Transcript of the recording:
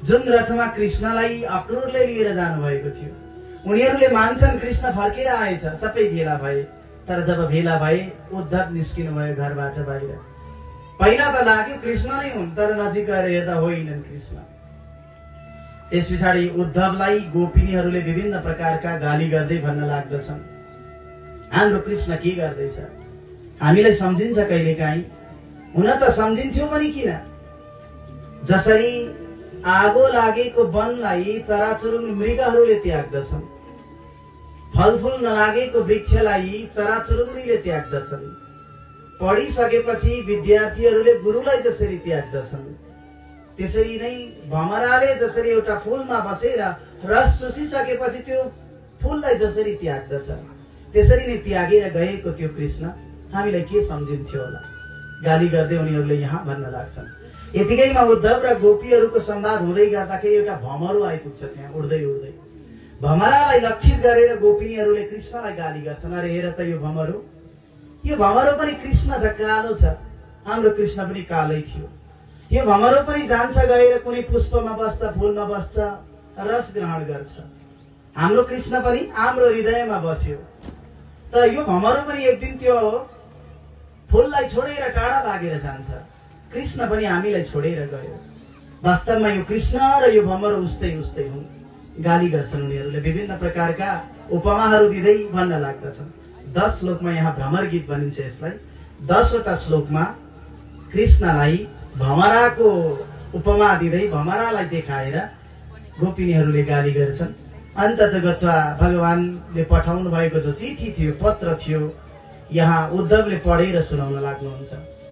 जुन रथमा कृष्णलाई अक्रूरले लिएर जानुभएको थियो, उनीहरूले मान्छन् कृष्ण फर्केर आएछ, सबै भेला भए। तर जब भेला भए उद्धव निस्किनु भयो घरबाट बाहिर। पहिला त लाग्यो कृष्ण नै हुन्, तर नजिक गएर हेर्दा होइनन् कृष्ण। त्यस पछाडि उद्धवलाई गोपिनीहरूले विभिन्न प्रकारका गाली गर्दै भन्न लाग्दछन्, हाम्रो कृष्ण के गर्दैछ? हामीलाई सम्झिन्छ कहिलेकाहीँ? हुन त सम्झिन्थ्यो पनि किन? जसरी आगो लागेको वनलाई चराचुरुङ मृगहरूले त्याग्दछन्, फलफुल नलागेको वृक्षलाई चराचुरुङ्गीले त्याग्दछन्, पढिसकेपछि विद्यार्थीहरूले गुरुलाई जसरी त्याग्दछन्, त्यसरी नै भमराले जसरी एउटा फूलमा बसेर रस चुसिसकेपछि त्यो फूललाई जसरी त्याग्दछ, त्यसरी नै त्यागेर गएको त्यो कृष्ण हामीलाई के सम्झिन्थ्यो होला? गाली गर्दै उनीहरूले यहाँ भन्न लाग्छन्। यतिकैमा उद्धव र गोपीहरूको संवाद हुँदै गर्दाखेरि एउटा भमरो आइपुग्छ त्यहाँ उड्दै उड्दै। भमरालाई लक्षित गरेर गोपिनीहरूले कृष्णलाई गाली गर्छन्, अरे हेर त यो भमरो पनि कृष्ण छ, कालो छ, हाम्रो कृष्ण पनि कालै थियो। यो भमरो पनि जान्छ गएर कुनै पुष्पमा बस्छ, फूलमा बस्छ, रस ग्रहण गर्छ। हाम्रो कृष्ण पनि हाम्रो हृदयमा बस्यो, त यो भमरो पनि एक दिन त्यो फूललाई छोडेर टाढा भागेर जान्छ। कृष्ण पनि हामीलाई छोडेर गयो। वास्तवमा यो कृष्ण र यो भमरो उस्तै उस्तै हुन्। गाली गर्छन् उनीहरूले, विभिन्न प्रकारका उपमाहरू दिँदै भन्न लाग्दछन्। 10 श्लोकमा यहाँ भ्रमर गीत भनिन्छ यसलाई। 10 वटा श्लोकमा कृष्णलाई भमराको उपमा दिँदै भमरालाई देखाएर गोपिनीहरूले गाली गर्छन्। अन्ततगत्वा भगवानले पठाउनु भएको जो चिठी थियो, पत्र थियो, यहाँ उद्धवले पढेर सुनाउन लाग्नुहुन्छ।